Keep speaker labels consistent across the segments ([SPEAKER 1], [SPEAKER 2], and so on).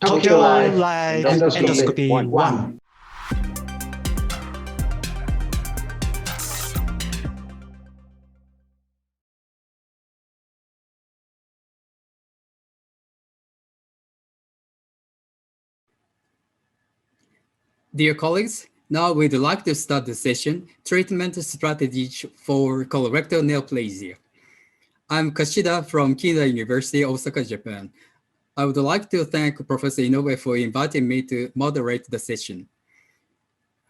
[SPEAKER 1] Tokyolive
[SPEAKER 2] Endoscopy
[SPEAKER 1] Endoscopy
[SPEAKER 2] 1.
[SPEAKER 1] 1.
[SPEAKER 3] Dear colleagues, now we'd like to start the session, Treatment Strategies for Colorectal Neoplasia. I'm Kashida from Kida University, Osaka, Japan. I would like to thank Professor Inoue for inviting me to moderate the session.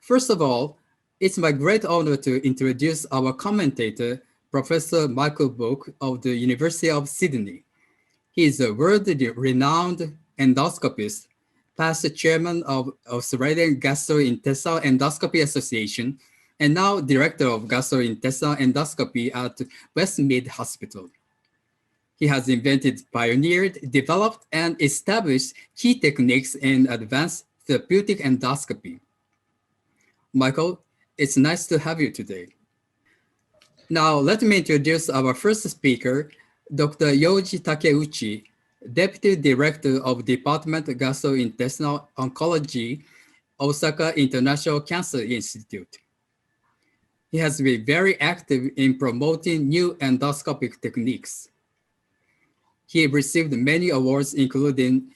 [SPEAKER 3] First of all, it's my great honor to introduce our commentator, Professor Michael Book of the University of Sydney. He is a world-renowned endoscopist, past chairman of Australian Gastrointestinal Endoscopy Association, and now director of gastrointestinal endoscopy at Westmead Hospital. He has invented, pioneered, developed, and established key techniques in advanced therapeutic endoscopy. Michael, it's nice to have you today. Now, let me introduce our first speaker, Dr. Yoji Takeuchi, Deputy Director of Department of Gastrointestinal Oncology, Osaka International Cancer Institute. He has been very active in promoting new endoscopic techniques. He received many awards, including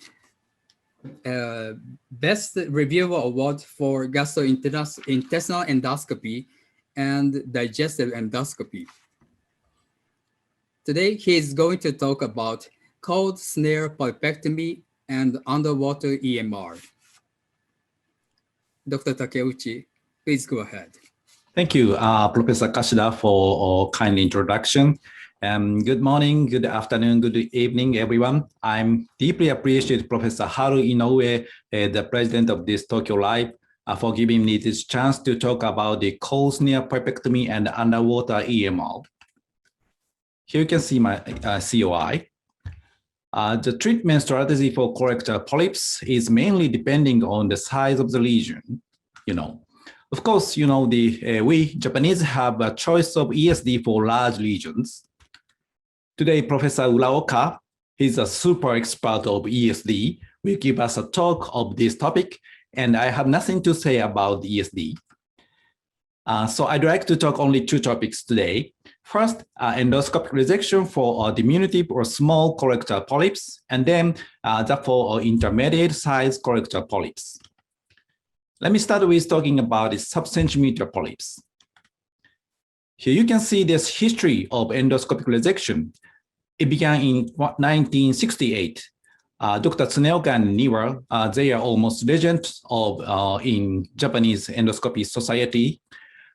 [SPEAKER 3] Best Reviewer Award for Gastrointestinal Endoscopy and Digestive Endoscopy. Today, he is going to talk about cold snare pulpectomy and underwater EMR. Dr. Takeuchi, please go ahead.
[SPEAKER 2] Thank you, Professor Kashida, for a kind introduction. Good morning, good afternoon, good evening, everyone. I'm deeply appreciate Professor Haru Inoue, the president of this Tokyolive, for giving me this chance to talk about the cold snare pulpectomy and underwater EMR. Here you can see my COI. The treatment strategy for colorectal polyps is mainly depending on the size of the lesion. Of course, we Japanese have a choice of ESD for large lesions. Today, Professor Uraoka, he's a super expert of ESD, will give us a talk of this topic, and I have nothing to say about ESD. So I'd like to talk only two topics today. First, endoscopic resection for diminutive or small colorectal polyps, and then that for intermediate size colorectal polyps. Let me start with talking about the sub-centimeter polyps. Here you can see this history of endoscopic resection. It began in 1968. Dr. Tsuneoka and Niwa, they are almost legends of in Japanese Endoscopy Society,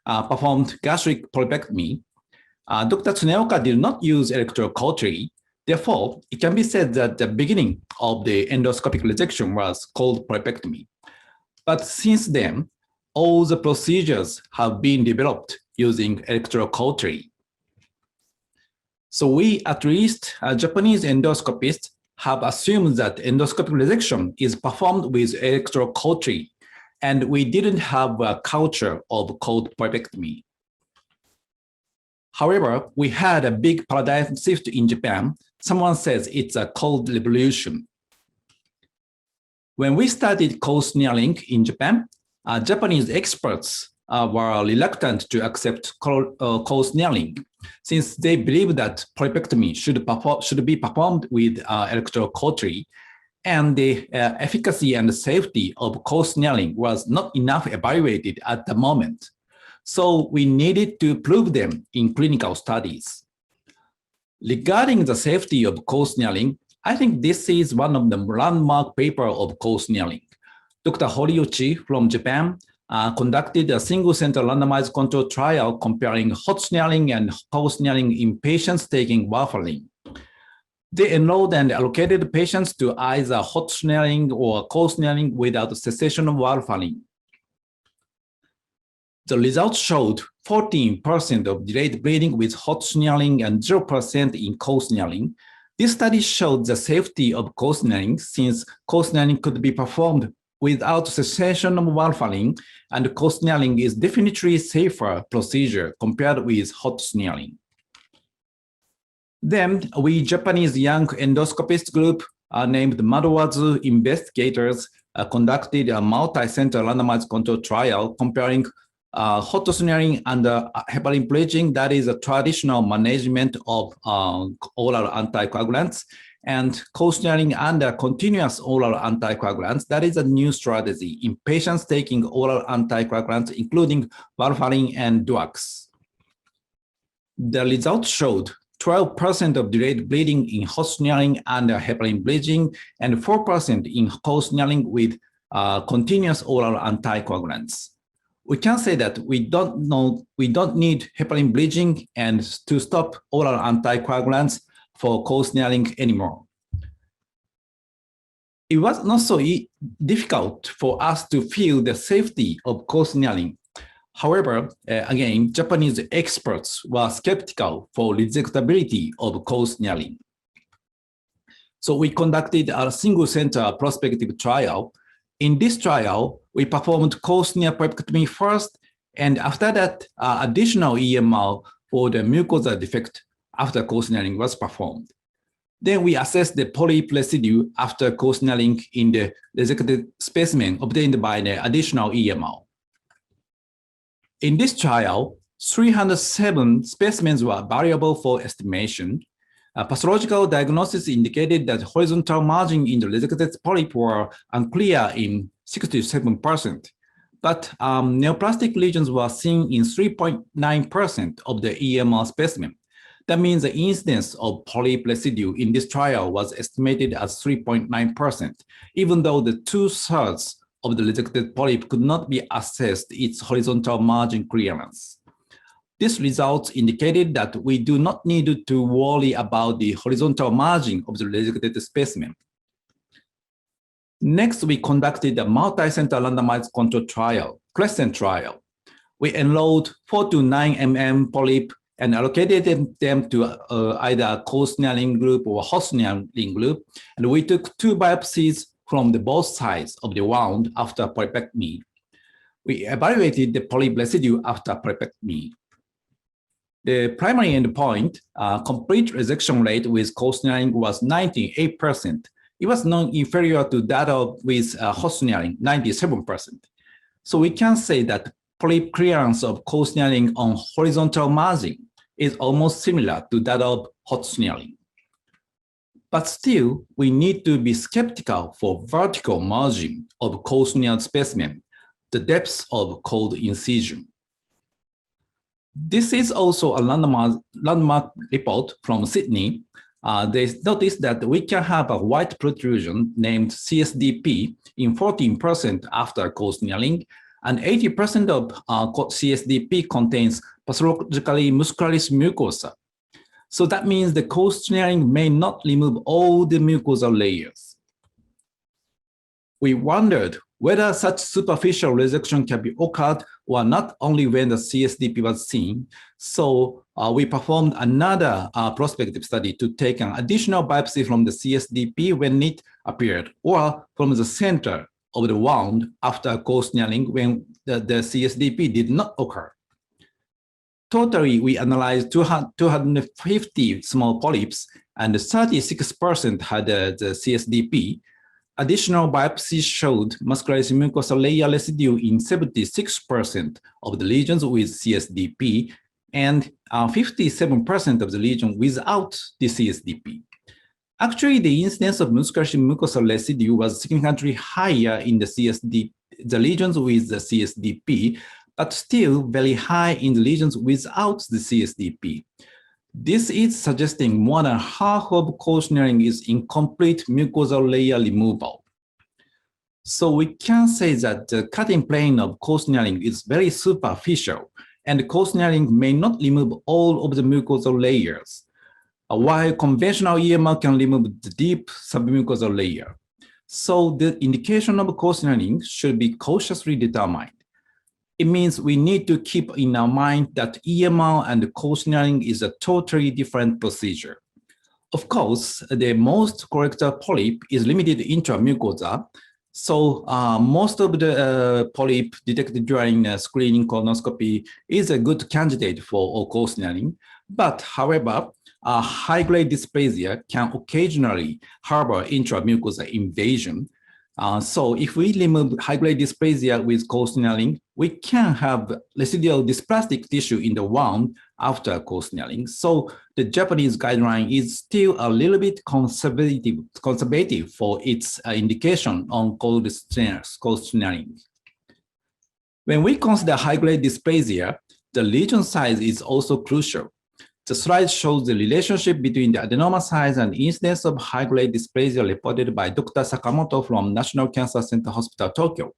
[SPEAKER 2] performed gastric polypectomy. Dr. Tsuneoka did not use electrocautery. Therefore, it can be said that the beginning of the endoscopic resection was called polypectomy. But since then, all the procedures have been developed using electrocautery. So we, at least Japanese endoscopists, have assumed that endoscopic resection is performed with electrocautery, and we didn't have a culture of cold polypectomy. However, we had a big paradigm shift in Japan. Someone says it's a cold revolution. When we started cold snaring in Japan, Japanese experts were reluctant to accept cold snaring, since they believed that polypectomy should be performed with electrocautery, and the efficacy and safety of cold snaring was not enough evaluated at the moment. So we needed to prove them in clinical studies. Regarding the safety of cold snaring, I think this is one of the landmark papers of cold snaring. Dr. Horiuchi from Japan conducted a single-center randomized control trial comparing hot snaring and cold snaring in patients taking warfarin. They enrolled and allocated patients to either hot snaring or cold snaring without cessation of warfarin. The results showed 14% of delayed bleeding with hot snaring and 0% in cold snaring. This study showed the safety of cold snaring, since cold snaring could be performed without cessation of warfarin, and cold snaring is definitely safer procedure compared with hot snaring. Then we Japanese young endoscopist group named Madowazu investigators conducted a multi-center randomized control trial comparing hot smearing and heparin bridging, that is a traditional management of oral anticoagulants, and co-smearing and continuous oral anticoagulants, that is a new strategy in patients taking oral anticoagulants, including warfarin and DUAX. The results showed 12% of delayed bleeding in hot smearing and heparin bridging, and 4% in co-smearing with continuous oral anticoagulants. We can say that we don't need heparin bridging and to stop oral anticoagulants for co-smearing anymore. It was not so difficult for us to feel the safety of co-smearing. However, again, Japanese experts were skeptical for rejectability of co-smearing. So we conducted a single-center prospective trial. In this trial, we performed co-smear pulpectomy first, and after that, additional EMR for the mucosa defect after co-smearing was performed. Then we assessed the polyp residue after co-smearing in the resected specimen obtained by the additional EMR. In this trial, 307 specimens were variable for estimation. Pathological diagnosis indicated that horizontal margin in the resected polyp were unclear in 67%, but neoplastic lesions were seen in 3.9% of the EMR specimen. That means the incidence of polyp residue in this trial was estimated as 3.9%, even though the 2/3 of the resected polyp could not be assessed its horizontal margin clearance. This results indicated that we do not need to worry about the horizontal margin of the resected specimen. Next, we conducted a multi-center randomized control trial, Crescent trial. We enrolled 4 to 9 mm polyp and allocated them to either a co-smearing group or a hot smearing group, and we took 2 biopsies from both sides of the wound after polypectomy. We evaluated the polyp residue after polypectomy. The primary endpoint, complete resection rate with co-smearing, was 98%. It was non-inferior to that with hot smearing, 97%. So we can say that polyp clearance of co-smearing on horizontal margin is almost similar to that of hot smearing. But still, we need to be skeptical for vertical margin of co-smeared specimen, the depth of cold incision. This is also a landmark report from Sydney. They noticed that we can have a white protrusion named CSDP in 14% after co-smearing, and 80% of CSDP contains pathologically muscularis mucosa. So that means the co-smearing may not remove all the mucosal layers. We wondered whether such superficial resection can be occurred or not only when the CSDP was seen. So we performed another prospective study to take an additional biopsy from the CSDP when it appeared, or from the center of the wound after co-smearing when the CSDP did not occur. Totally, we analyzed 250 small polyps, and 36% had the CSDP. Additional biopsies showed muscularis mucosa layer residue in 76% of the lesions with CSDP, and 57% of the lesion without the CSDP. Actually, the incidence of muscularis mucosa residue was significantly higher in the lesions with the CSDP, but still very high in the lesions without the CSDP. This is suggesting more than half of co-smearing is incomplete mucosal layer removal. So we can say that the cutting plane of co-smearing is very superficial, and co-smearing may not remove all of the mucosal layers, while conventional EMR can remove the deep submucosal layer. So the indication of co-smearing should be cautiously determined. It means we need to keep in our mind that EMR and co-smearing is a totally different procedure. Of course, the most colorectal polyp is limited intramucosa, so most of the polyp detected during screening colonoscopy is a good candidate for co-smearing. But however, high-grade dysplasia can occasionally harbor intramucosal invasion. So if we remove high-grade dysplasia with co-snelling, we can have residual dysplastic tissue in the wound after co-snelling. So the Japanese guideline is still a little bit conservative for its indication on co-snelling. When we consider high-grade dysplasia, the lesion size is also crucial. The slide shows the relationship between the adenoma size and incidence of high-grade dysplasia reported by Dr. Sakamoto from National Cancer Center Hospital, Tokyo.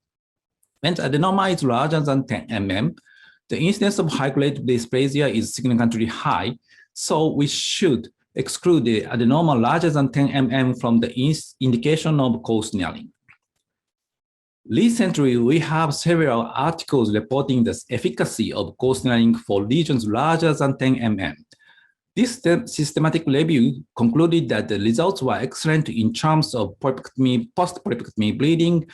[SPEAKER 2] When the adenoma is larger than 10 mm, the incidence of high-grade dysplasia is significantly high, so we should exclude the adenoma larger than 10 mm from the indication of co-snelling. Recently, we have several articles reporting the efficacy of co-snelling for lesions larger than 10 mm. This systematic review concluded that the results were excellent in terms of post-polypectomy bleeding,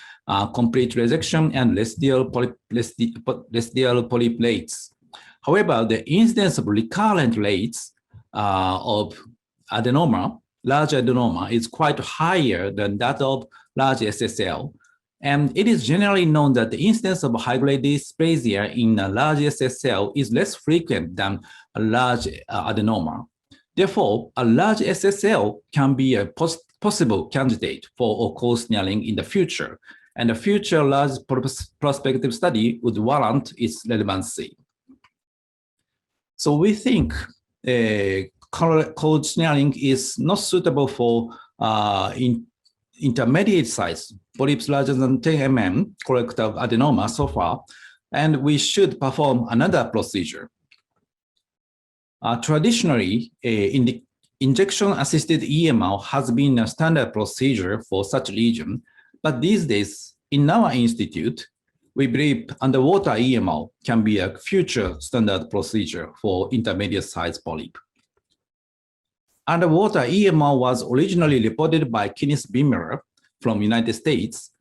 [SPEAKER 2] complete resection, and residual polyp rates. However, the incidence of recurrent rates of adenoma, large adenoma, is quite higher than that of large SSL. And it is generally known that the incidence of high-grade dysplasia in a large SSL is less frequent than a large adenoma. Therefore, a large SSL can be a possible candidate for co-snelling in the future, and a future large prospective study would warrant its relevancy. So we think co-snelling is not suitable for intermediate size polyps larger than 10 mm colorectal adenoma so far, and we should perform another procedure. Traditionally, injection-assisted EMR has been a standard procedure for such lesion, but these days, in our institute, we believe underwater EMR can be a future standard procedure for intermediate size polyp. Underwater EMR was originally reported by Kenneth Bimmerer from United States.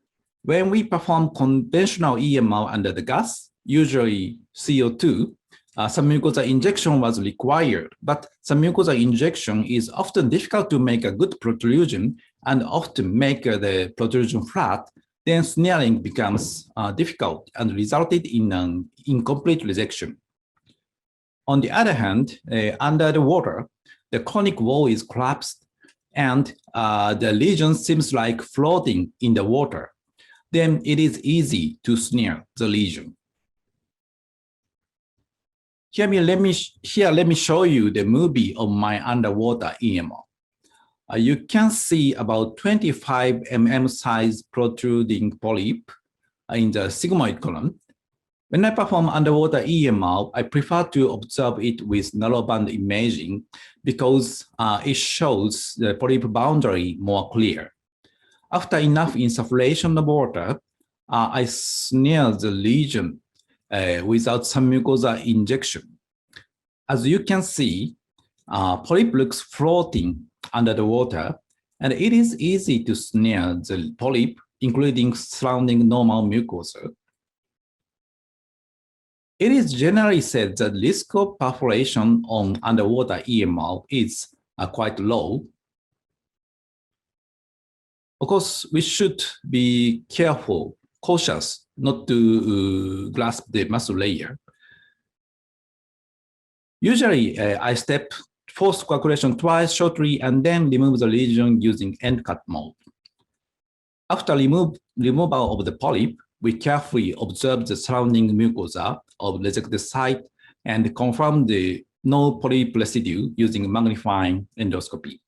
[SPEAKER 2] When we perform conventional EMR under the gas, usually CO2, submucosal injection was required, but submucosal injection is often difficult to make a good protrusion and often make the protrusion flat. Then snelling becomes difficult and resulted in an incomplete resection. On the other hand, under the water, the conic wall is collapsed and the lesion seems like floating in the water. Then it is easy to snare the lesion. Here, let me show you the movie of my underwater EMR. You can see about 25 mm size protruding polyp in the sigmoid column. When I perform underwater EMR, I prefer to observe it with narrowband imaging because it shows the polyp boundary more clear. After enough insufflation of water, I snare the lesion without submucosal injection. As you can see, polyp looks floating under the water, and it is easy to snare the polyp, including surrounding normal mucosa. It is generally said that risk of perforation on underwater EMR is quite low. Of course, we should be careful, cautious, not to grasp the muscle layer. Usually, I step forced coagulation twice shortly and then remove the lesion using end cut mode. After removal of the polyp, we carefully observe the surrounding mucosa of resected site and confirm the no polyp residue using magnifying endoscopy.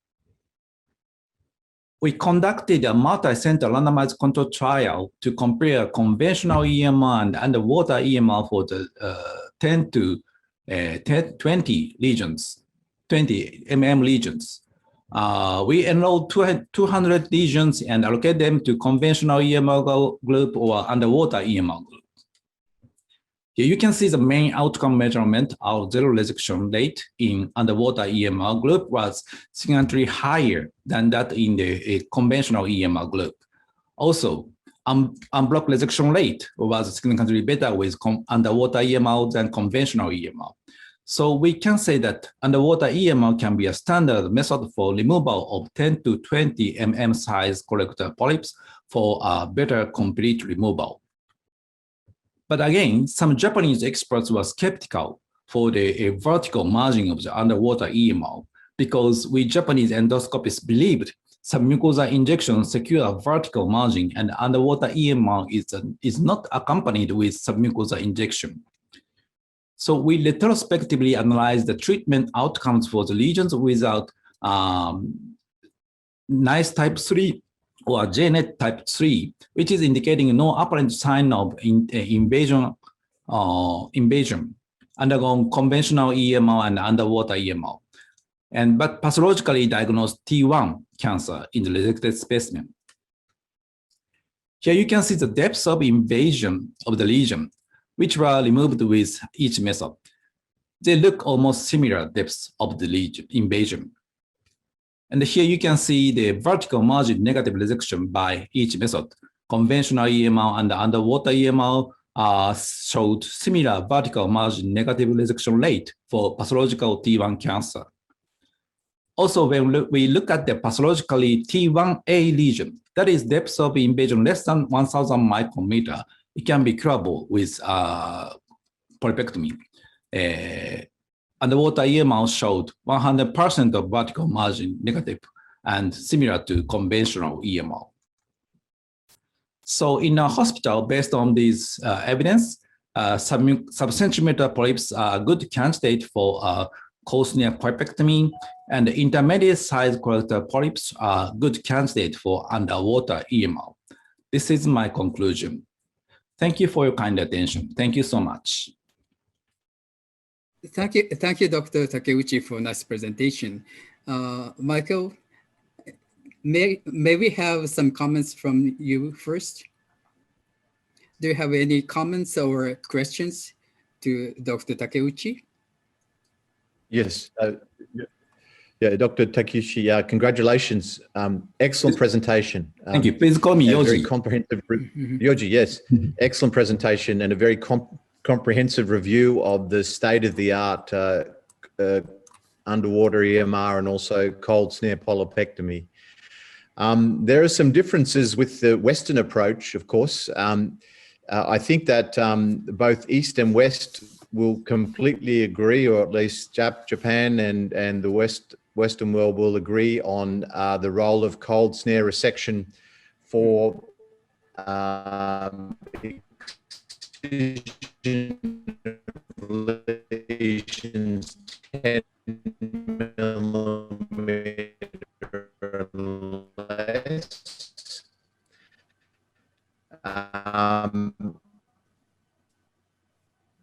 [SPEAKER 2] We conducted a multi-center randomized control trial to compare conventional EMR and underwater EMR for the 10 to 20 lesions, 20 mm lesions. We enrolled 200 lesions and allocate them to conventional EMR group or underwater EMR group. Here you can see the main outcome measurement of zero resection rate in underwater EMR group was significantly higher than that in the conventional EMR group. Also, unblocked resection rate was significantly better with underwater EMR than conventional EMR. So we can say that underwater EMR can be a standard method for removal of 10 to 20 mm size colorectal polyps for a better complete removal. But again, some Japanese experts were skeptical for the vertical margin of the underwater EMR because we Japanese endoscopists believed submucosal injection secure a vertical margin and underwater EMR is not accompanied with submucosal injection. So we retrospectively analyzed the treatment outcomes for the lesions without NICE type 3 or JNET type 3, which is indicating no apparent sign of invasion undergone conventional EMR and underwater EMR. But pathologically diagnosed T1 cancer in the resected specimen. Here you can see the depth of invasion of the lesion, which were removed with each method. They look almost similar depths of the lesion invasion. And here you can see the vertical margin negative resection by each method. Conventional EMR and underwater EMR showed similar vertical margin negative resection rate for pathological T1 cancer. Also, when we look at the pathologically T1A lesion, that is depth of invasion less than 1,000 micrometer, it can be curable with polypectomy. Underwater EMR showed 100% of vertical margin negative and similar to conventional EMR. So in a hospital, based on this evidence, sub-centimeter polyps are a good candidate for cold smear polypectomy, and the intermediate size colorectal polyps are good candidate for underwater EMR. This is my conclusion. Thank you for your kind attention. Thank you so much.
[SPEAKER 3] Thank you, Dr. Takeuchi, for a nice presentation. Michael, may we have some comments from you first? Do you have any comments or questions to Dr. Takeuchi?
[SPEAKER 1] Yes. Yeah, Dr. Takeuchi, congratulations. Excellent presentation.
[SPEAKER 2] Thank you. Please call me Yoji.
[SPEAKER 1] Very comprehensive, Yoji, yes. Excellent presentation and a very comprehensive review of the state-of-the-art underwater EMR and also cold snare polypectomy. There are some differences with the Western approach, of course. I think that both East and West will completely agree, or at least Japan and the Western world will agree on the role of cold snare resection for lesions 10 millimeter or less.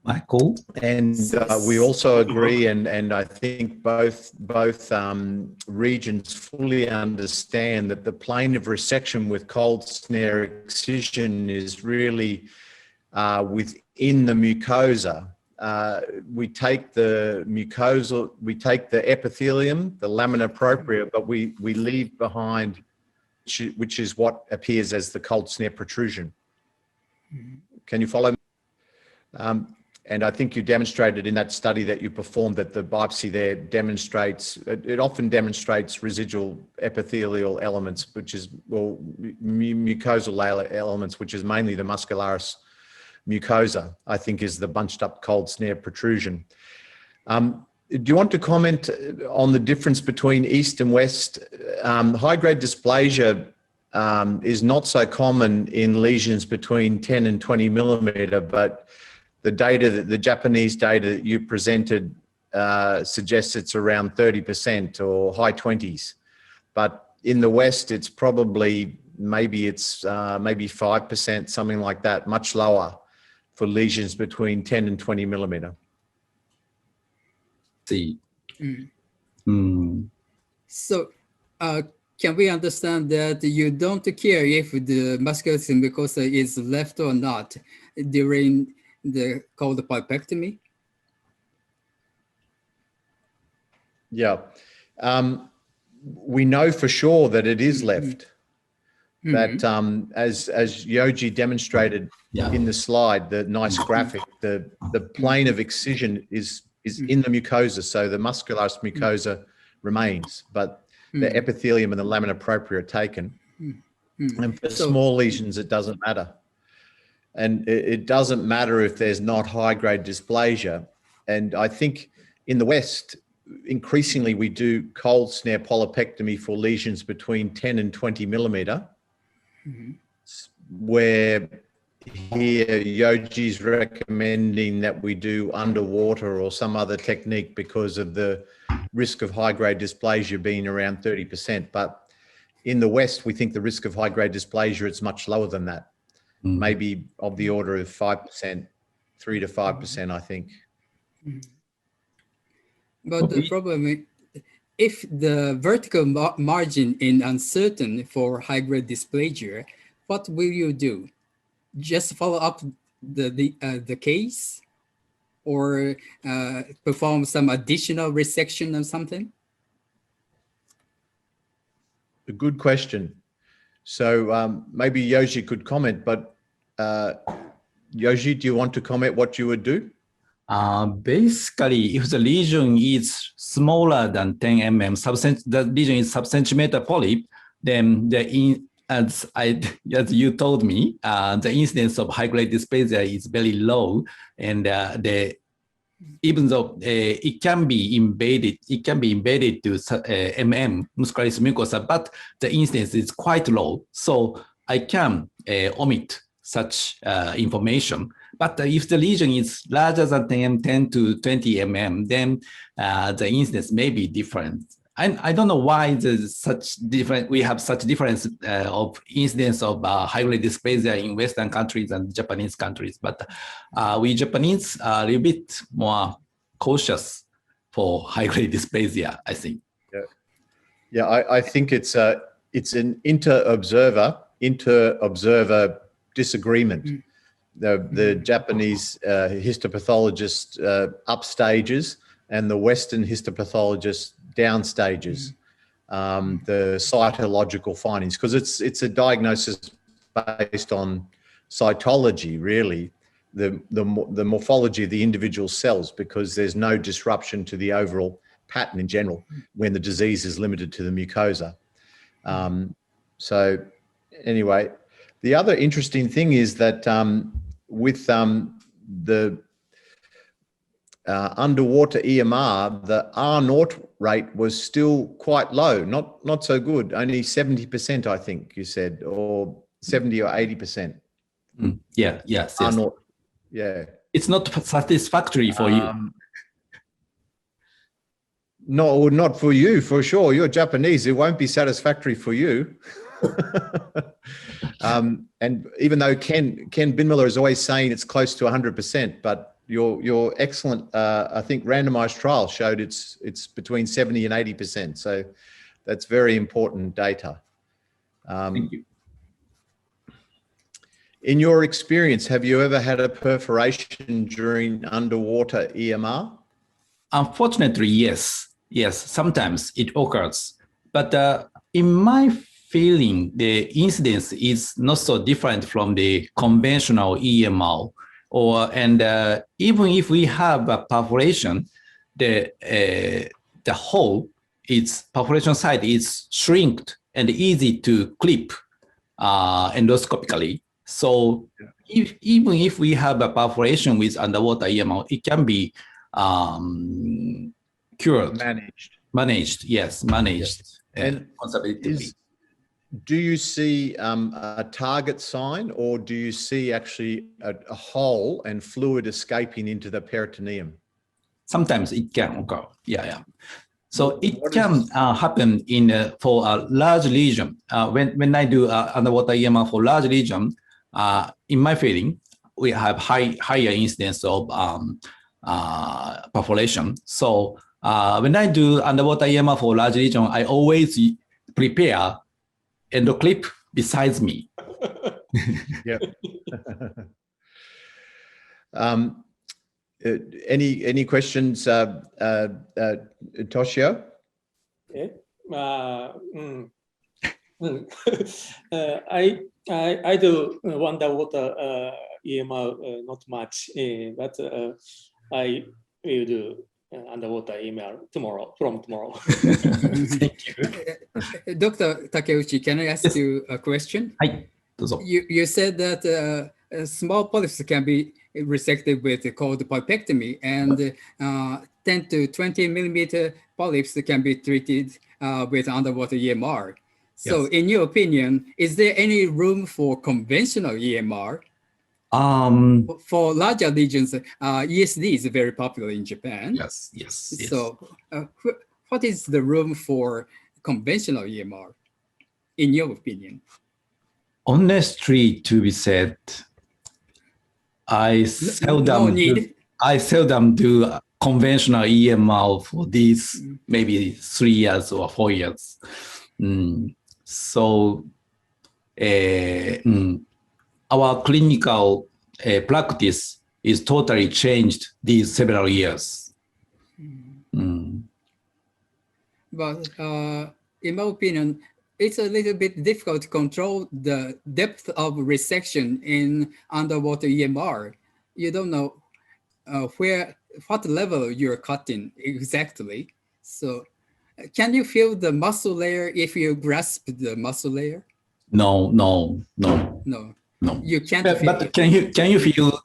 [SPEAKER 2] Michael?
[SPEAKER 1] And we also agree, and I think both regions fully understand that the plane of resection with cold snare excision is really within the mucosa. We take the mucosa, we take the epithelium, the lamina propria, but we leave behind, which is what appears as the cold snare protrusion. Can you follow me? And I think you demonstrated in that study that you performed that the biopsy there demonstrates, it often demonstrates residual epithelial elements, which is, well, mucosal elements, which is mainly the muscularis mucosa, I think is the bunched up cold snare protrusion. Do you want to comment on the difference between East and West? High-grade dysplasia is not so common in lesions between 10 and 20 millimeter, but the data, the Japanese data that you presented suggests it's around 30% or high 20s. But in the West, it's probably, maybe 5%, something like that, much lower for lesions between 10 and 20 millimeter.
[SPEAKER 2] See.
[SPEAKER 3] So can we understand that you don't care if the muscular mucosa is left or not during the cold polypectomy?
[SPEAKER 1] Yeah, we know for sure that it is left. That as Yoji demonstrated in the slide, the nice graphic, the plane of excision is is in the mucosa. So the muscularis mucosa remains, but the epithelium and the lamina propria are taken. And for small lesions, it doesn't matter. And it doesn't matter if there's not high-grade dysplasia. And I think in the West, increasingly we do cold snare polypectomy for lesions between 10 and 20 millimeter, where here Yoji's recommending that we do underwater or some other technique because of the risk of high-grade dysplasia being around 30%. But in the West, we think the risk of high-grade dysplasia is much lower than that, maybe of the order of 5%, 3 to 5%, I think.
[SPEAKER 3] But the problem is, if the vertical margin is uncertain for high-grade dysplasia, what will you do? Just follow up the case, or perform some additional resection or something?
[SPEAKER 1] A good question. So maybe Yoji could comment, but Yoji, do you want to comment what you would do?
[SPEAKER 2] Basically, if the lesion is smaller than 10 mm, the lesion is sub-centimeter polyp, then as you told me, the incidence of high-grade dysplasia is very low, and even though it can be embedded to muscularis mucosa, but the incidence is quite low. So I can omit such information. But if the lesion is larger than 10 to 20 mm, then the incidence may be different. I don't know why there's such different. We have such difference of incidence of high-grade dysplasia in Western countries and Japanese countries. But we Japanese are a little bit more cautious for high-grade dysplasia, I think.
[SPEAKER 1] Yeah, I think it's an inter-observer disagreement. The Japanese histopathologist upstages and the Western histopathologist downstages the cytological findings, because it's a diagnosis based on cytology, really, the morphology of the individual cells, because there's no disruption to the overall pattern in general when the disease is limited to the mucosa. So anyway, the other interesting thing is that with the underwater EMR, the R0 rate was still quite low, not so good, only 70%, I think you said, or 70 or 80%.
[SPEAKER 2] Yes.
[SPEAKER 1] R0, yeah.
[SPEAKER 2] It's not satisfactory for you.
[SPEAKER 1] No, not for you, for sure. You're Japanese, it won't be satisfactory for you. And even though Ken Binmiller is always saying it's close to 100%, but your excellent, I think, randomized trial showed it's between 70 and 80%. So that's very important data.
[SPEAKER 2] Thank you.
[SPEAKER 1] In your experience, have you ever had a perforation during underwater EMR?
[SPEAKER 2] Unfortunately, yes. Yes, sometimes it occurs. But in my feeling, the incidence is not so different from the conventional EMR. And even if we have a perforation, the hole, its perforation site is shrinked and easy to clip endoscopically. So even if we have a perforation with underwater EMR, it can be cured. Managed, yes, managed. And conservatively.
[SPEAKER 1] Do you see a target sign, or do you see actually a hole and fluid escaping into the peritoneum?
[SPEAKER 2] Sometimes it can occur, yeah. So it can happen for a large lesion. When I do underwater EMR for large lesion, in my feeling, we have higher incidence of perforation. So when I do underwater EMR for large lesion, I always prepare endoclip besides me.
[SPEAKER 1] Yeah. Any questions, Toshio?
[SPEAKER 4] I do underwater EMR not much, but I will do underwater EMR from tomorrow.
[SPEAKER 2] Thank you.
[SPEAKER 3] Dr. Takeuchi, can I ask you a question?
[SPEAKER 2] はい、どうぞ。
[SPEAKER 3] You said that small polyps can be resected with cold pulpectomy, and 10 to 20 millimeter polyps can be treated with underwater EMR. So,
[SPEAKER 2] Yes.
[SPEAKER 3] in your opinion, is there any room for conventional EMR? For larger lesions, ESD is very popular in Japan.
[SPEAKER 2] Yes, yes, yes.
[SPEAKER 3] So, what is the room for conventional EMR, in your opinion?
[SPEAKER 2] Honestly, to be said, I seldom do conventional EMR for these maybe 3 years or 4 years. So our clinical practice is totally changed these several years.
[SPEAKER 3] But in my opinion, it's a little bit difficult to control the depth of resection in underwater EMR. You don't know what level you're cutting exactly. So can you feel the muscle layer if you grasp the muscle layer?
[SPEAKER 2] No.
[SPEAKER 3] You can't feel
[SPEAKER 2] but
[SPEAKER 3] it.
[SPEAKER 2] can you feel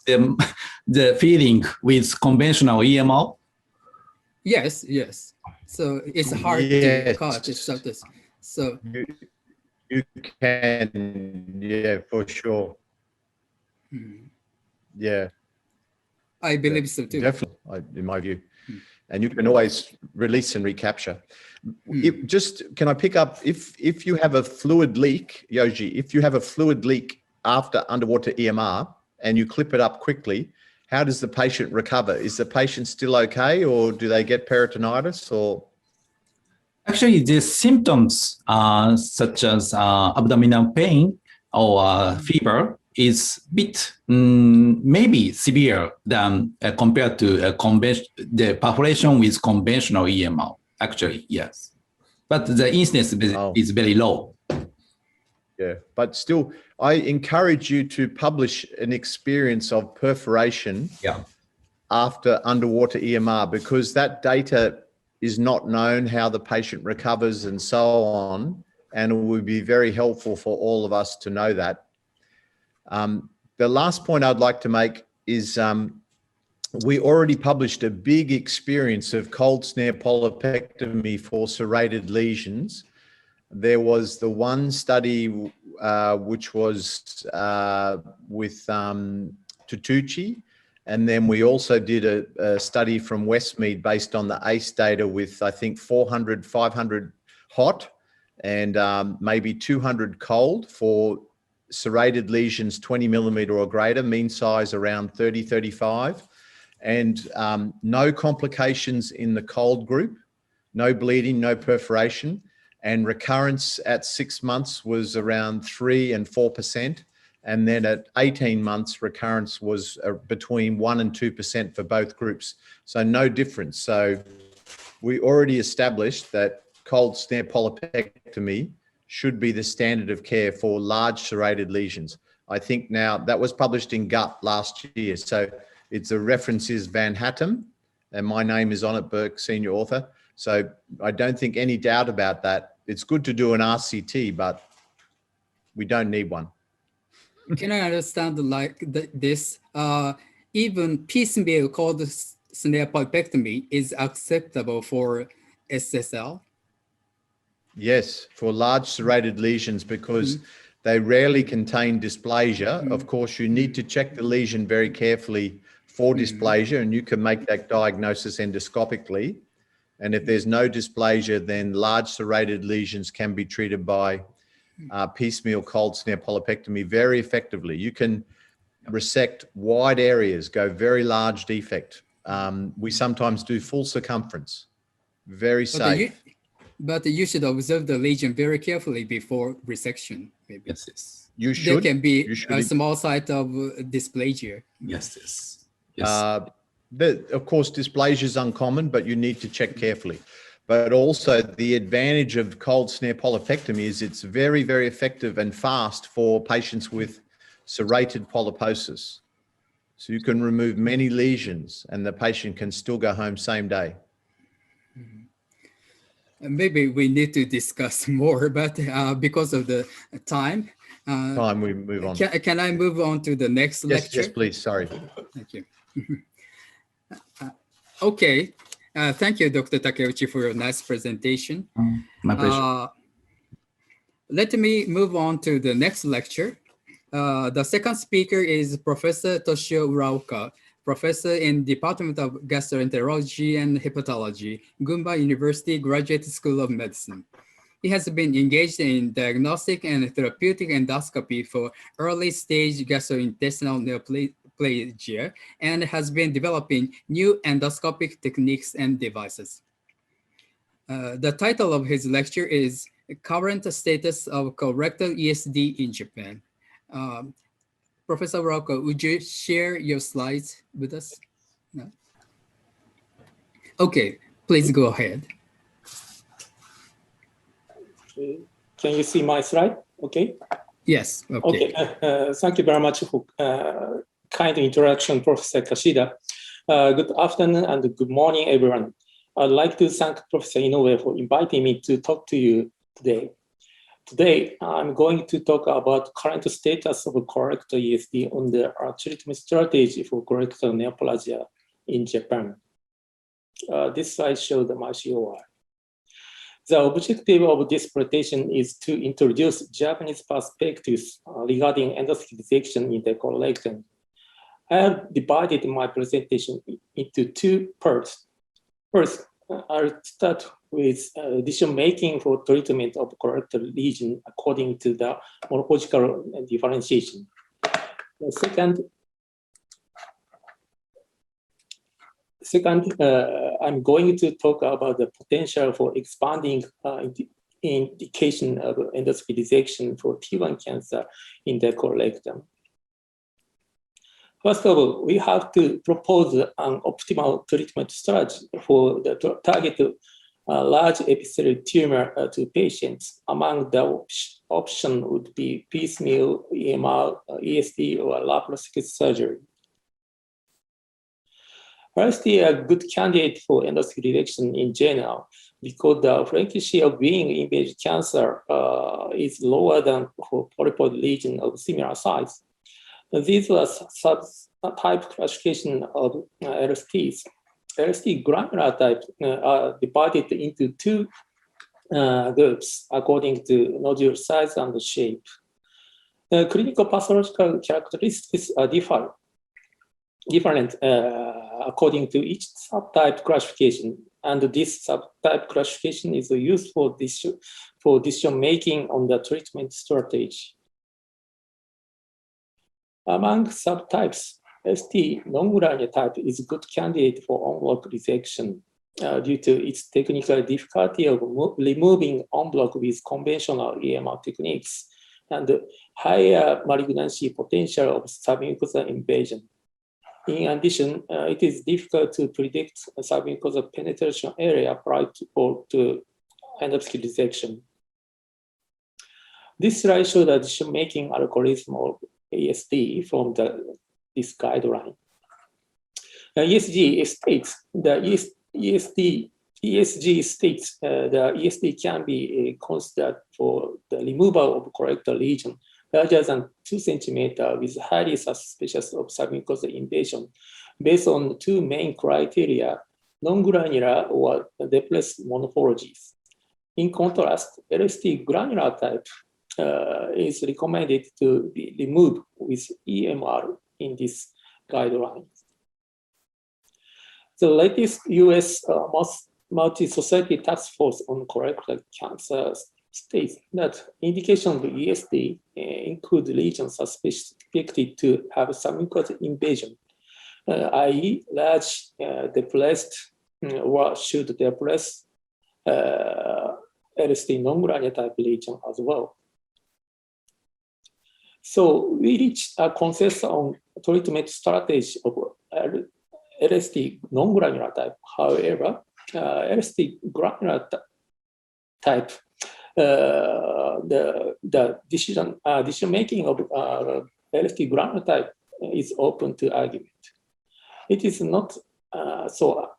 [SPEAKER 2] the feeling with conventional EMR?
[SPEAKER 3] Yes. So it's hard to cut. So
[SPEAKER 1] you can, yeah, for sure. Yeah.
[SPEAKER 3] I believe so too.
[SPEAKER 1] Definitely, in my view. And you can always release and recapture. Can I pick up, if you have a fluid leak, Yoji, if you have a fluid leak after underwater EMR and you clip it up quickly, how does the patient recover? Is the patient still okay, or do they get peritonitis, or?
[SPEAKER 2] Actually, the symptoms such as abdominal pain or fever is a bit maybe severe than compared to the perforation with conventional EMR. Actually, yes, but the incidence is very low.
[SPEAKER 1] Yeah, but still, I encourage you to publish an experience of perforation after underwater EMR, because that data is not known, how the patient recovers and so on, and it would be very helpful for all of us to know that. The last point I'd like to make is we already published a big experience of cold snare polypectomy for serrated lesions. There was the one study which was with Tutucci, and then we also did a study from Westmead based on the ACE data with, I think, 400, 500 hot and maybe 200 cold for serrated lesions 20 millimeter or greater, mean size around 30, 35, and no complications in the cold group, no bleeding, no perforation, and recurrence at 6 months was around 3 and 4%. And then at 18 months, recurrence was between 1 and 2% for both groups. So no difference. So we already established that cold snare polypectomy should be the standard of care for large serrated lesions. I think now that was published in Gut last year. So the reference is Van Hattem, and my name is on it, Burke, senior author. So I don't think any doubt about that. It's good to do an RCT, but we don't need one.
[SPEAKER 3] Can I understand this? Even piecemeal cold snare polypectomy is acceptable for SSL?
[SPEAKER 1] Yes, for large serrated lesions, because they rarely contain dysplasia. Of course, you need to check the lesion very carefully for dysplasia, and you can make that diagnosis endoscopically. And if there's no dysplasia, then large serrated lesions can be treated by piecemeal cold snare polypectomy very effectively. You can resect wide areas, go very large defect. We sometimes do full circumference, very safe.
[SPEAKER 3] But you should observe the lesion very carefully before resection. Maybe.
[SPEAKER 2] Yes.
[SPEAKER 1] You should.
[SPEAKER 3] There can be a small site of dysplasia.
[SPEAKER 2] Yes.
[SPEAKER 1] Of course, dysplasia is uncommon, but you need to check carefully. But also the advantage of cold snare polypectomy is it's very, very effective and fast for patients with serrated polyposis. So you can remove many lesions and the patient can still go home same day.
[SPEAKER 3] Maybe we need to discuss more, but because of the time,
[SPEAKER 1] We move on.
[SPEAKER 3] can I move on to the next lecture?
[SPEAKER 1] Yes, please. Sorry.
[SPEAKER 3] Thank you. Okay. Thank you, Dr. Takeuchi, for your nice presentation.
[SPEAKER 2] My pleasure.
[SPEAKER 3] Let me move on to the next lecture. The second speaker is Professor Toshio Uraoka, professor in Department of Gastroenterology and Hepatology, Gunma University Graduate School of Medicine. He has been engaged in diagnostic and therapeutic endoscopy for early stage gastrointestinal neoplasia and has been developing new endoscopic techniques and devices. The title of his lecture is Current Status of Colorectal ESD in Japan. Professor Uraoka, would you share your slides with us? No? Okay, please go ahead.
[SPEAKER 4] Can you see my slide? Okay.
[SPEAKER 3] Yes. Okay.
[SPEAKER 4] Thank you very much for kind introduction, Professor Kashida. Good afternoon and good morning, everyone. I'd like to thank Professor Inoue for inviting me to talk to you today. Today, I'm going to talk about current status of colorectal ESD on the treatment strategy for colorectal neoplasia in Japan. This slide shows my COI. The objective of this presentation is to introduce Japanese perspectives regarding endoscopic dissection in the colorectal. I have divided my presentation into two parts. First, I'll start with decision-making for treatment of colorectal lesion according to the morphological differentiation. Second, I'm going to talk about the potential for expanding indication of endoscopic dissection for T1 cancer in the colorectal. First of all, we have to propose an optimal treatment strategy for the target large epithelial tumor to patients. Among the options would be piecemeal, EMR, ESD, or laparoscopic surgery. RST are a good candidate for endoscopic dissection in general because the frequency of being invasive cancer is lower than for polypoid lesion of similar size. These are subtype classification of LSTs. LST granular type are divided into two groups according to nodule size and shape. Clinical pathological characteristics are different according to each subtype classification, and this subtype classification is used for decision making on the treatment strategy. Among subtypes, ST non-granular type is a good candidate for en bloc dissection due to its technical difficulty of removing en bloc with conventional EMR techniques and higher malignancy potential of submucosal invasion. In addition, it is difficult to predict submucosal penetration area prior to endoscopic dissection. This slide shows the decision-making algorithm of ESD from this guideline. The ESG states the ESD can be considered for the removal of colorectal lesion larger than 2 centimeters with highly suspicious of submucosal invasion based on two main criteria, non-granular or depressed morphologies. In contrast, LST granular type is recommended to be removed with EMR in this guideline. The latest US multi-society task force on colorectal cancer states that indication of ESD include lesions suspected to have submucosal invasion, i.e. large depressed or should depress LST non-granular type lesion as well. So we reached a consensus on treatment strategy of LST non-granular type. However, LST granular type, the decision making of LST granular type is open to argument. It is not so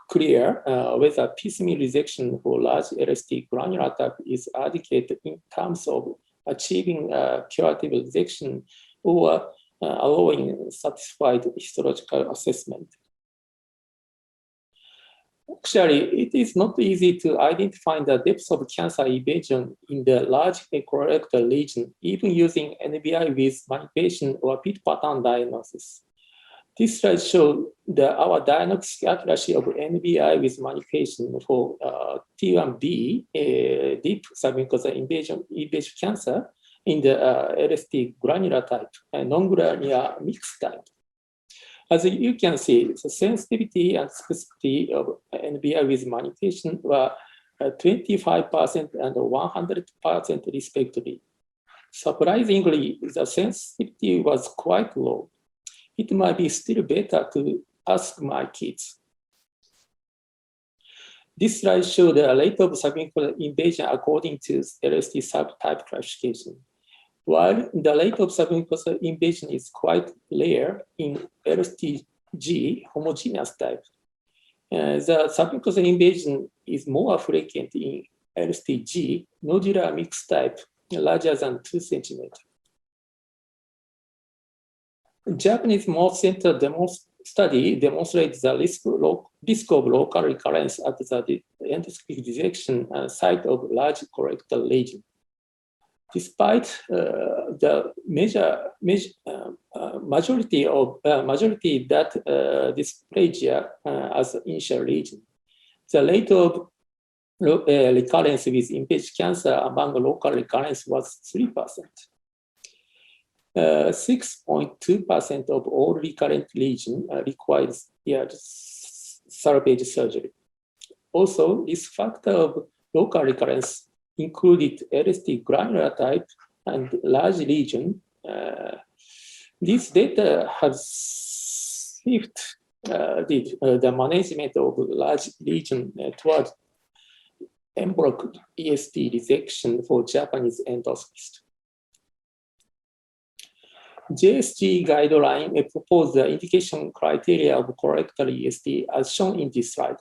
[SPEAKER 4] clear whether piecemeal resection for large LST granular type is adequate in terms of achieving curative resection or allowing satisfied histological assessment. Actually, it is not easy to identify the depth of cancer evasion in the large colorectal lesion, even using NBI with manipulation or pit pattern diagnosis. This slide shows our diagnostic accuracy of NBI with manipulation for T1B, deep submucosal invasion cancer in the LST granular type and non-granular mixed type. As you can see, the sensitivity and specificity of NBI with manipulation were 25% and 100% respectively. Surprisingly, the sensitivity was quite low. It might be still better to ask my kids. This slide shows the rate of submucosal invasion according to LST subtype classification. While the rate of submucosal invasion is quite rare in LSTG homogeneous type, the submucosal invasion is more frequent in LSTG nodular mixed type larger than 2 centimeters. Japanese mouth center study demonstrates the risk of local recurrence at the endoscopic dissection site of large colorectal lesion. Despite the majority that dysplasia as initial lesion, the rate of recurrence with invasive cancer among local recurrence was 3%. 6.2% of all recurrent lesions requires salvage surgery. Also, this factor of local recurrence included LST granular type and large lesion. This data has shifted the management of large lesion toward en bloc EST resection for Japanese endoscopists. JSG guideline proposed the indication criteria of colorectal EST as shown in this slide.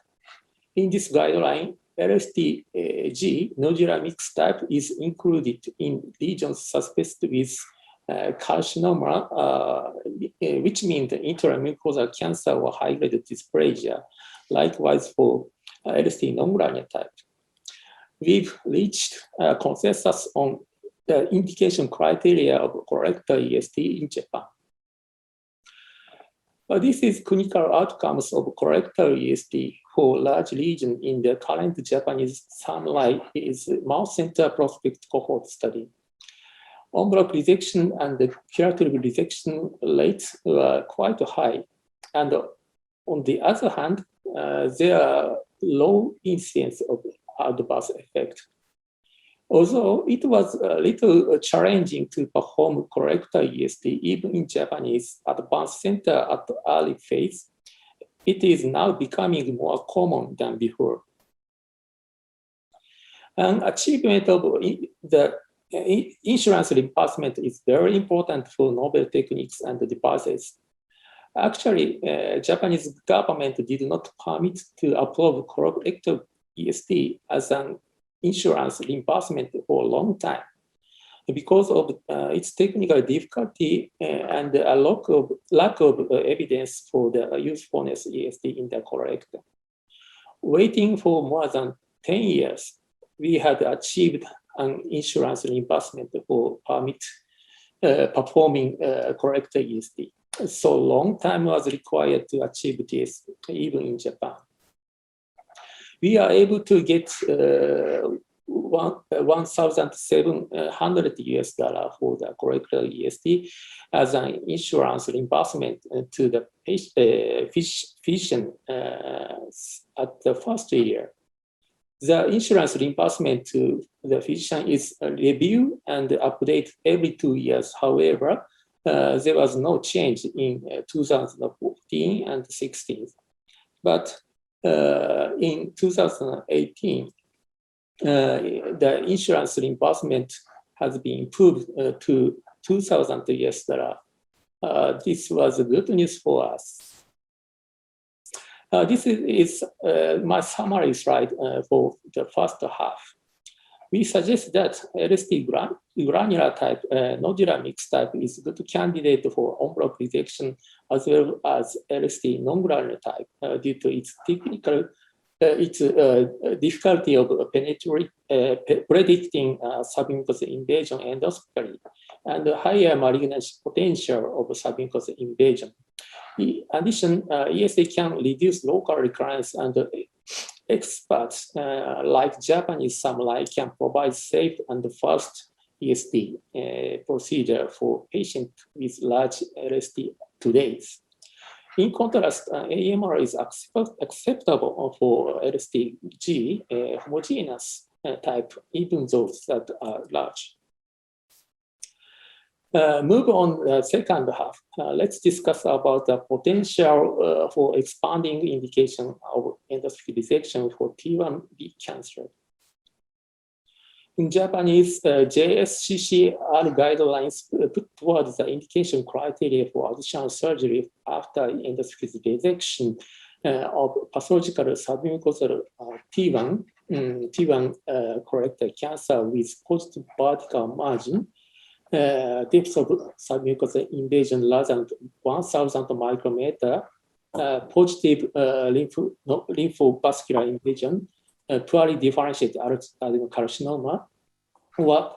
[SPEAKER 4] In this guideline, LSTG nodular mixed type is included in lesions suspected with carcinoma, which means intramucosal cancer or high-grade dysplasia. Likewise for LST non-granular type. We've reached a consensus on the indication criteria of colorectal EST in Japan. This is clinical outcomes of colorectal EST for large lesion in the current Japanese Sunlight is mouth center prospect cohort study. En bloc resection and the curative resection rates were quite high. And on the other hand, there are low incidence of adverse effect. Although it was a little challenging to perform colorectal EST even in Japanese advanced center at the early phase, it is now becoming more common than before. An achievement of the insurance reimbursement is very important for novel techniques and devices. Actually, Japanese government did not permit to approve colorectal EST as an insurance reimbursement for a long time because of its technical difficulty and a lack of evidence for the usefulness EST in the colorectal. Waiting for more than 10 years, we had achieved an insurance reimbursement for performing colorectal EST. So long time was required to achieve this even in Japan. We are able to get $1,700 for the colorectal EST as an insurance reimbursement to the physician at the first year. The insurance reimbursement to the physician is reviewed and updated every 2 years. However, there was no change in 2014 and 16. But in 2018, the insurance reimbursement has been improved to $2,000 this was good news for us. This is my summary slide for the first half. We suggest that LST granular type, nodular mixed type is a good candidate for en bloc resection, as well as LST non-granular type due to its difficulty of predicting submucosal invasion endoscopy and higher malignancy potential of submucosal invasion. In addition, ESA can reduce local recurrence, and experts like Japanese samurai can provide safe and fast ESD procedure for patients with large LST today. In contrast, AMR is acceptable for LSTG homogeneous type, even those that are large. Move on second half. Let's discuss about the potential for expanding indication of endoscopic dissection for T1B cancer. In Japanese, JSCCR guidelines put towards the indication criteria for additional surgery after endoscopic dissection of pathological submucosal T1 colorectal cancer with positive vertical margin, depth of submucosal invasion less than 1,000 micrometer, positive lymphovascular invasion, poorly differentiated adenocarcinoma, or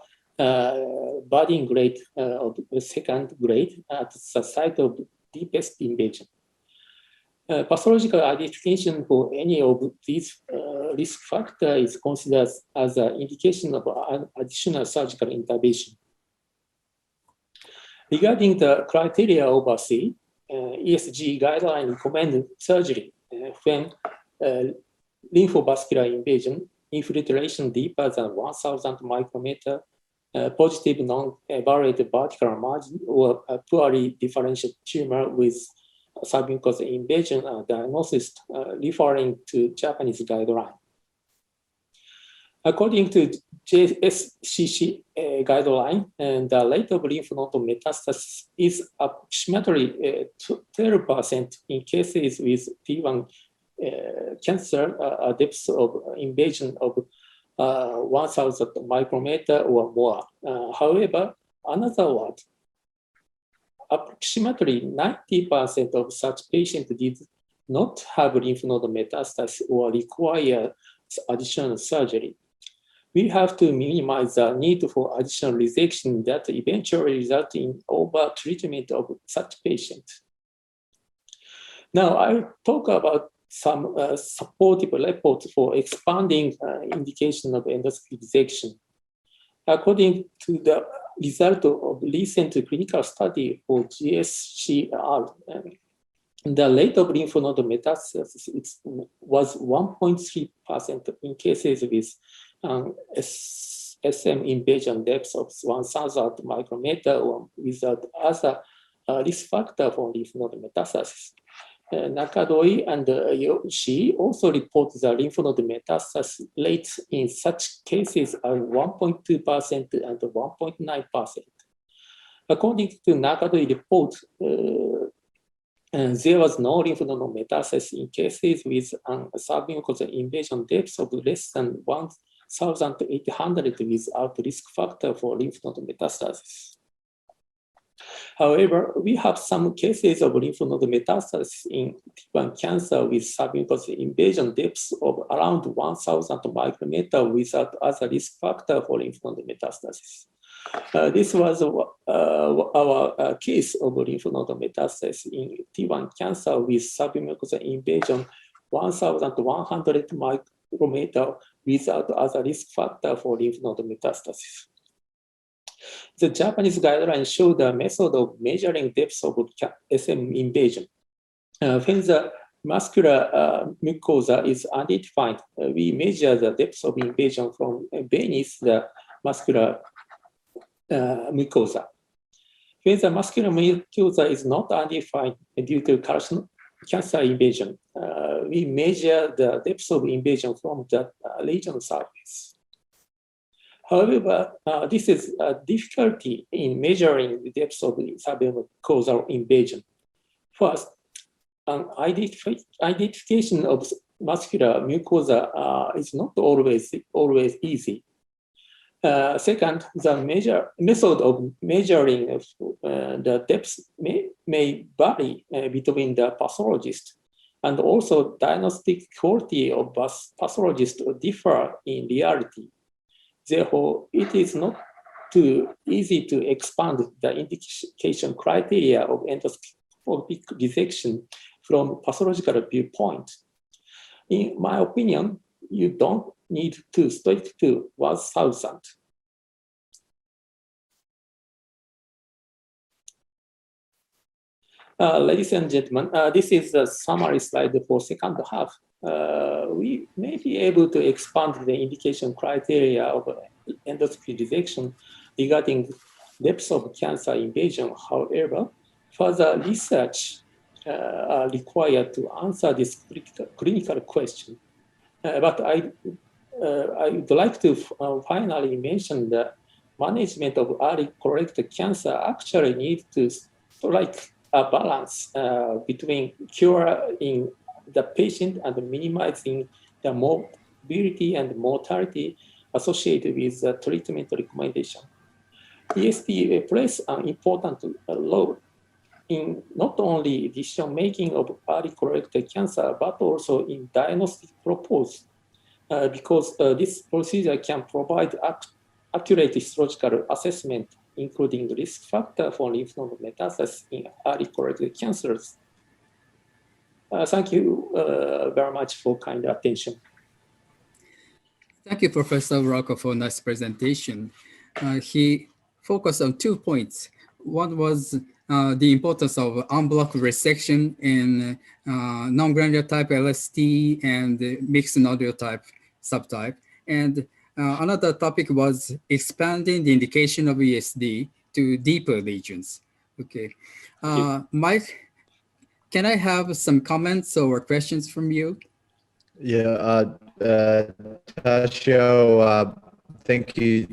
[SPEAKER 4] budding grade of second grade at the site of deepest invasion. Pathological identification for any of these risk factors is considered as an indication of an additional surgical intervention. Regarding the criteria oversee, ESG guideline recommend surgery when lymphovascular invasion, infiltration deeper than 1,000 micrometer, positive non-evaluated vertical margin, or a poorly differentiated tumor with submucosal invasion diagnosis, referring to Japanese guideline. According to JSCC guideline, and the rate of lymph node metastasis is approximately 12% in cases with T1 cancer, a depth of invasion of 1,000 micrometer or more. However, another word, approximately 90% of such patients did not have lymph node metastasis or require additional surgery. We have to minimize the need for additional resection that eventually result in over-treatment of such patients. Now, I'll talk about some supportive reports for expanding indication of endoscopic dissection. According to the result of recent clinical study for GSCR, the rate of lymph node metastasis was 1.3% in cases with SM invasion depth of 1,000 micrometer or without other risk factor for lymph node metastasis. Nakadoi and Yoshi also report the lymph node metastasis rates in such cases are 1.2% and 1.9%. According to Nakadoi report, there was no lymph node metastasis in cases with submucosal invasion depth of less than 1,800 without risk factor for lymph node metastasis. However, we have some cases of lymph node metastasis in T1 cancer with submucosal invasion depths of around 1,000 micrometer without other risk factor for lymph node metastasis. This was our case of lymph node metastasis in T1 cancer with submucosal invasion 1,100 micrometer without other risk factor for lymph node metastasis. The Japanese guidelines show the method of measuring depth of SM invasion. When the muscular mucosa is identified, we measure the depth of invasion from beneath the muscular mucosa. When the muscular mucosa is not identified due to cancer invasion, we measure the depth of invasion from the lesion surface. However, this is a difficulty in measuring the depth of the submucosal invasion. First, an identification of muscular mucosa is not always easy. Second, the method of measuring the depth may vary between the pathologist, and also diagnostic quality of pathologists differ in reality. Therefore, it is not too easy to expand the indication criteria of endoscopic dissection from pathological viewpoint. In my opinion, you don't need to stick to 1,000. Ladies and gentlemen, this is the summary slide for second half. We may be able to expand the indication criteria of endoscopic dissection regarding depth of cancer invasion. However, further research are required to answer this clinical question. But I would like to finally mention that management of early colorectal cancer actually needs to strike a balance between curing the patient and minimizing the morbidity and mortality associated with the treatment recommendation. ESD plays an important role in not only decision-making of early colorectal cancer, but also in diagnostic purpose, because this procedure can provide accurate histological assessment, including risk factor for lymph node metastasis in early colorectal cancers. Thank you very much for kind attention.
[SPEAKER 3] Thank you, Professor Rocco, for a nice presentation. He focused on 2 points. One was the importance of unblocked resection in non-granular type LST and mixed nodule type subtype. And another topic was expanding the indication of ESD to deeper lesions. Okay. Mike, can I have some comments or questions from you?
[SPEAKER 1] Yeah, Tashio, thank you.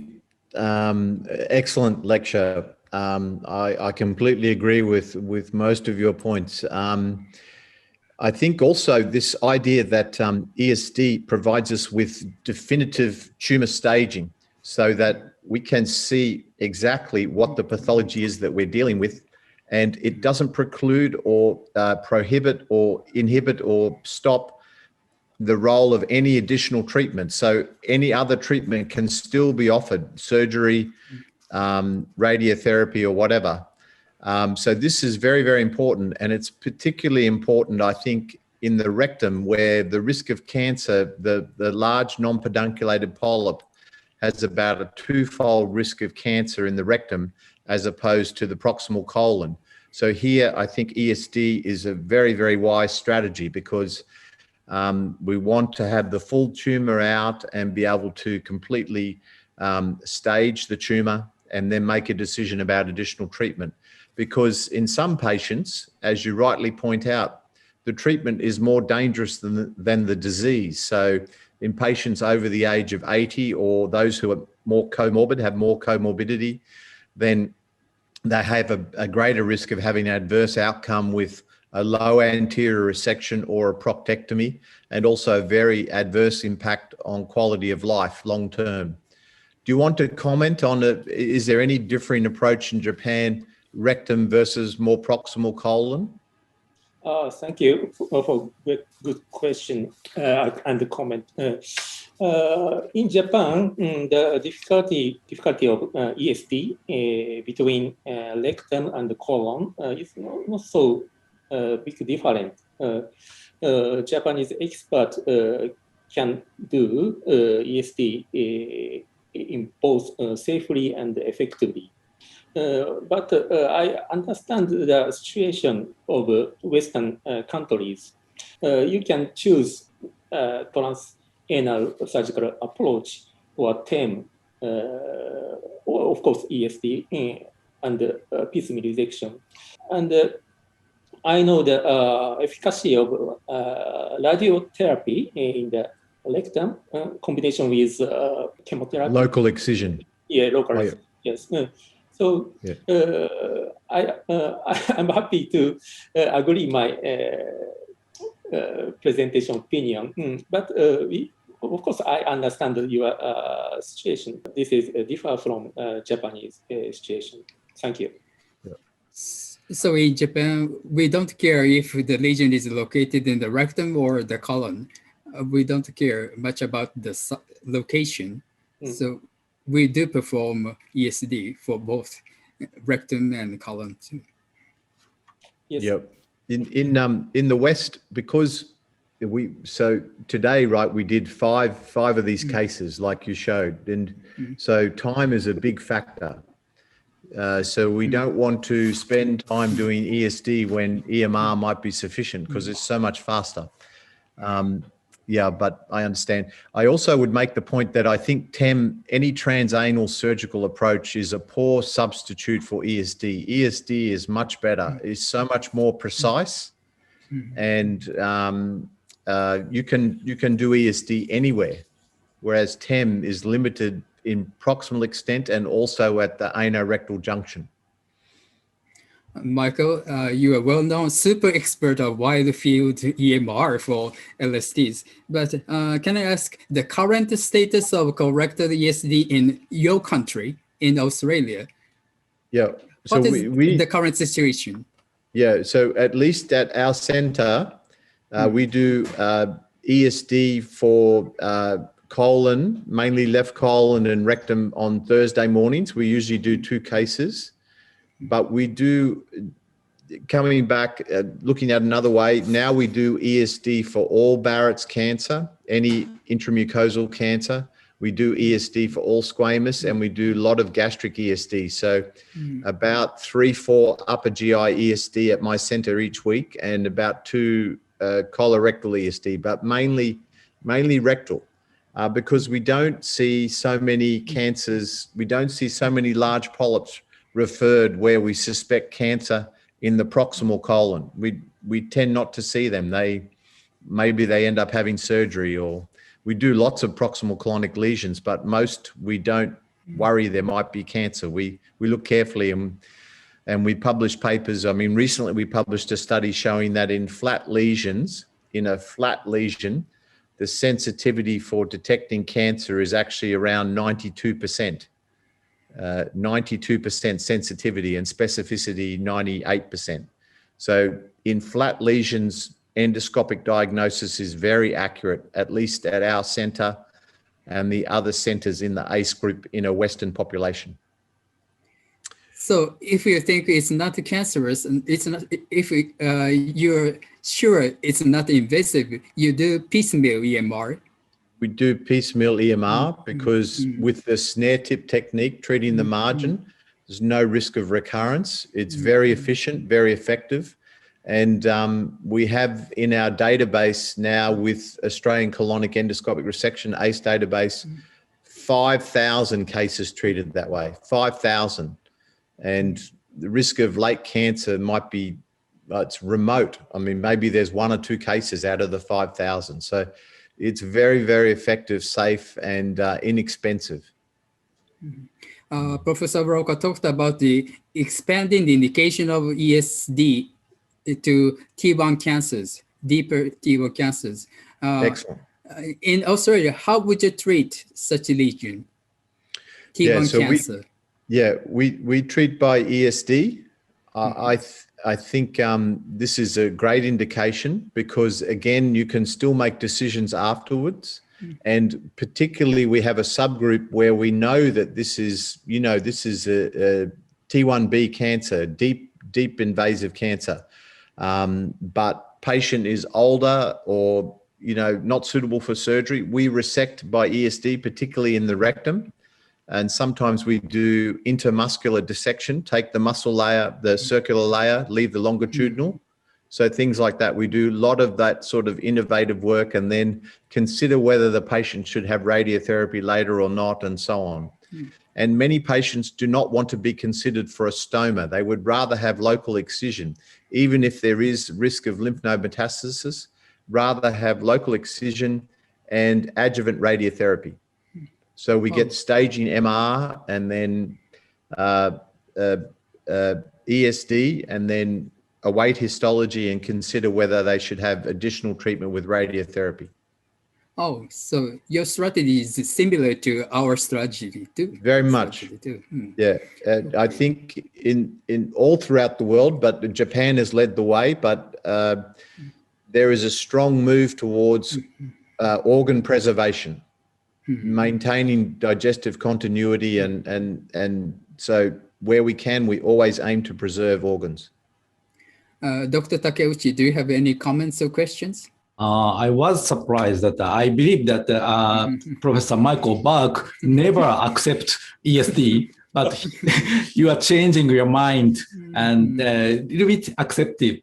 [SPEAKER 1] Excellent lecture. I completely agree with most of your points. I think also this idea that ESD provides us with definitive tumor staging so that we can see exactly what the pathology is that we're dealing with, and it doesn't preclude or prohibit or inhibit or stop the role of any additional treatment. So any other treatment can still be offered, surgery, radiotherapy or whatever. So this is very, very important. And it's particularly important, I think, in the rectum where the risk of cancer, the large non-pedunculated polyp has about a 2-fold risk of cancer in the rectum as opposed to the proximal colon. So here, I think ESD is a very, very wise strategy because we want to have the full tumor out and be able to completely stage the tumor and then make a decision about additional treatment. Because in some patients, as you rightly point out, the treatment is more dangerous than the disease. So in patients over the age of 80 or those who are more comorbid, have more comorbidity, then they have a greater risk of having an adverse outcome with a low anterior resection or a proctectomy, and also very adverse impact on quality of life long term. Do you want to comment on it? Is there any differing approach in Japan, rectum versus more proximal colon?
[SPEAKER 4] Thank you for good question and comment. In Japan, the difficulty of ESD between rectum and the colon is not so big different. Japanese expert can do ESD in both safely and effectively. But I understand the situation of Western countries. You can choose transanal surgical approach or TEM, or of course ESD and piecemeal resection. And I know the efficacy of radiotherapy in the rectum, combination with chemotherapy.
[SPEAKER 1] Local excision.
[SPEAKER 4] Yeah, local.
[SPEAKER 1] Oh, yeah.
[SPEAKER 4] Yes. So
[SPEAKER 1] Yeah.
[SPEAKER 4] I'm happy to agree my presentation opinion. But of course, I understand your situation. This is differ from Japanese situation. Thank you.
[SPEAKER 3] So in Japan, we don't care if the lesion is located in the rectum or the colon. We don't care much about the location. So we do perform ESD for both rectum and colon too.
[SPEAKER 4] Yes.
[SPEAKER 1] Yep. In the West, because so today, right, we did five of these cases like you showed, and so time is a big factor. So we don't want to spend time doing ESD when EMR might be sufficient because it's so much faster. Yeah, but I understand. I also would make the point that I think any transanal surgical approach is a poor substitute for ESD. ESD is much better, is so much more precise, and you can do ESD anywhere, whereas TEM is limited in proximal extent and also at the anorectal junction.
[SPEAKER 3] Michael, you are well-known super expert of wide field EMR for LSTs. But can I ask the current status of colorectal ESD in your country, in Australia?
[SPEAKER 1] Yeah. So
[SPEAKER 3] what is the current situation?
[SPEAKER 1] Yeah. So at least at our center, we do ESD for colon, mainly left colon and rectum on Thursday mornings. We usually do 2 cases. But we do, coming back, looking at another way, now we do ESD for all Barrett's cancer, any intramucosal cancer. We do ESD for all squamous, and we do a lot of gastric ESD. So about 3-4 upper GI ESD at my center each week, and about 2 colorectal ESD, but mainly rectal. Because we don't see so many cancers, we don't see so many large polyps referred where we suspect cancer in the proximal colon. We tend not to see them. Maybe they end up having surgery, or we do lots of proximal colonic lesions, but most we don't worry there might be cancer. We look carefully and we publish papers. I mean, recently we published a study showing that in flat lesions, in a flat lesion, the sensitivity for detecting cancer is actually around 92%. 92% sensitivity and specificity 98%. So in flat lesions, endoscopic diagnosis is very accurate, at least at our center and the other centers in the ACE group in a Western population.
[SPEAKER 3] So if you think it's not cancerous, it's not, if you're sure it's not invasive, you do piecemeal EMR.
[SPEAKER 1] We do piecemeal EMR because with the snare tip technique, treating the margin, there's no risk of recurrence. It's very efficient, very effective. And we have in our database now with Australian colonic endoscopic resection, ACE database, 5,000 cases treated that way, 5,000. And the risk of late cancer might be, it's remote. I mean, maybe there's 1 or 2 cases out of the 5,000. So it's very, very effective, safe, and inexpensive.
[SPEAKER 3] Professor Roca talked about the expanding the indication of ESD to T1 cancers, deeper T1 cancers.
[SPEAKER 1] Excellent.
[SPEAKER 3] In Australia, how would you treat such a lesion, T1 cancer?
[SPEAKER 1] We treat by ESD. I think this is a great indication because, again, you can still make decisions afterwards. And particularly we have a subgroup where we know that this is, this is a T1B cancer, deep invasive cancer. But patient is older or, not suitable for surgery. We resect by ESD, particularly in the rectum. And sometimes we do intermuscular dissection, take the muscle layer, the circular layer, leave the longitudinal. So things like that. We do a lot of that sort of innovative work and then consider whether the patient should have radiotherapy later or not, and so on. And many patients do not want to be considered for a stoma. They would rather have local excision. Even if there is risk of lymph node metastasis, rather have local excision and adjuvant radiotherapy. So we get staging MR and then ESD, and then await histology and consider whether they should have additional treatment with radiotherapy.
[SPEAKER 3] Oh, so your strategy is similar to our strategy too.
[SPEAKER 1] Very much. Yeah, I think in all throughout the world, but Japan has led the way. But there is a strong move towards organ preservation, maintaining digestive continuity, and so where we can, we always aim to preserve organs.
[SPEAKER 3] Dr. Takeuchi, do you have any comments or questions?
[SPEAKER 2] I was surprised that I believe that Professor Michael Buck never accept ESD, but you are changing your mind and a little bit accepting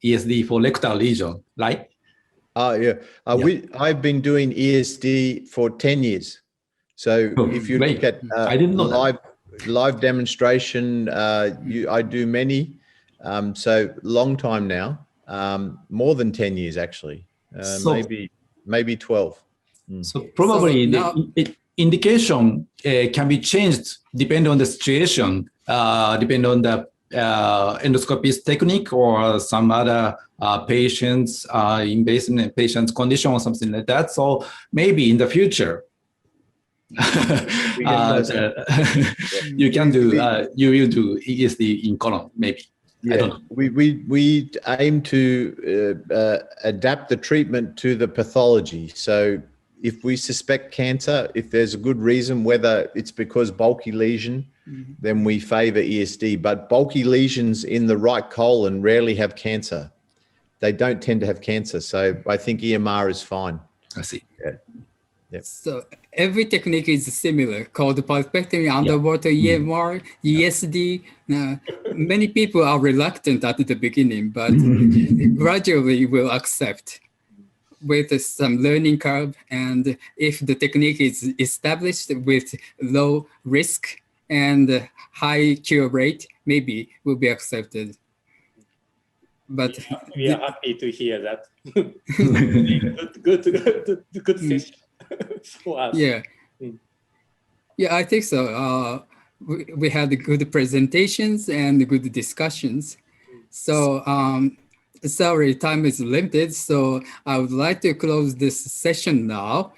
[SPEAKER 2] ESD for rectal lesion, right?
[SPEAKER 1] Yeah. I've been doing ESD for 10 years. So if you look at
[SPEAKER 2] I didn't know
[SPEAKER 1] live demonstration, I do many. So long time now. More than 10 years, actually, maybe 12.
[SPEAKER 2] So probably the indication can be changed depending on the situation, depending on the endoscopy technique or some other patients, invasive patient's condition or something like that. So maybe in the future, you can do, you will do ESD in colon, maybe.
[SPEAKER 1] Yeah, we aim to adapt the treatment to the pathology. So if we suspect cancer, if there's a good reason, whether it's because bulky lesion, then we favor ESD. But bulky lesions in the right colon rarely have cancer. They don't tend to have cancer. So I think EMR is fine.
[SPEAKER 2] I see.
[SPEAKER 1] Yeah. Yep.
[SPEAKER 3] So every technique is similar, called pulpectomy, underwater EMR, ESD. Many people are reluctant at the beginning, but gradually will accept with some learning curve. And if the technique is established with low risk and high cure rate, maybe will be accepted. But
[SPEAKER 4] we are happy to hear that. good session.
[SPEAKER 3] Yeah, yeah, I think so. We had good presentations and good discussions. So sorry, time is limited. So I would like to close this session now.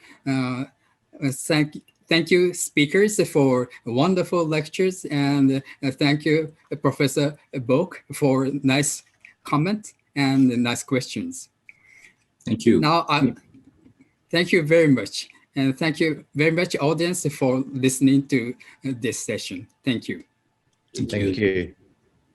[SPEAKER 3] Thank you, speakers, for wonderful lectures, and thank you, Professor Boak, for nice comments and nice questions.
[SPEAKER 2] Thank you.
[SPEAKER 3] Now, thank you very much. And thank you very much, audience, for listening to this session. Thank you.
[SPEAKER 1] Thank you.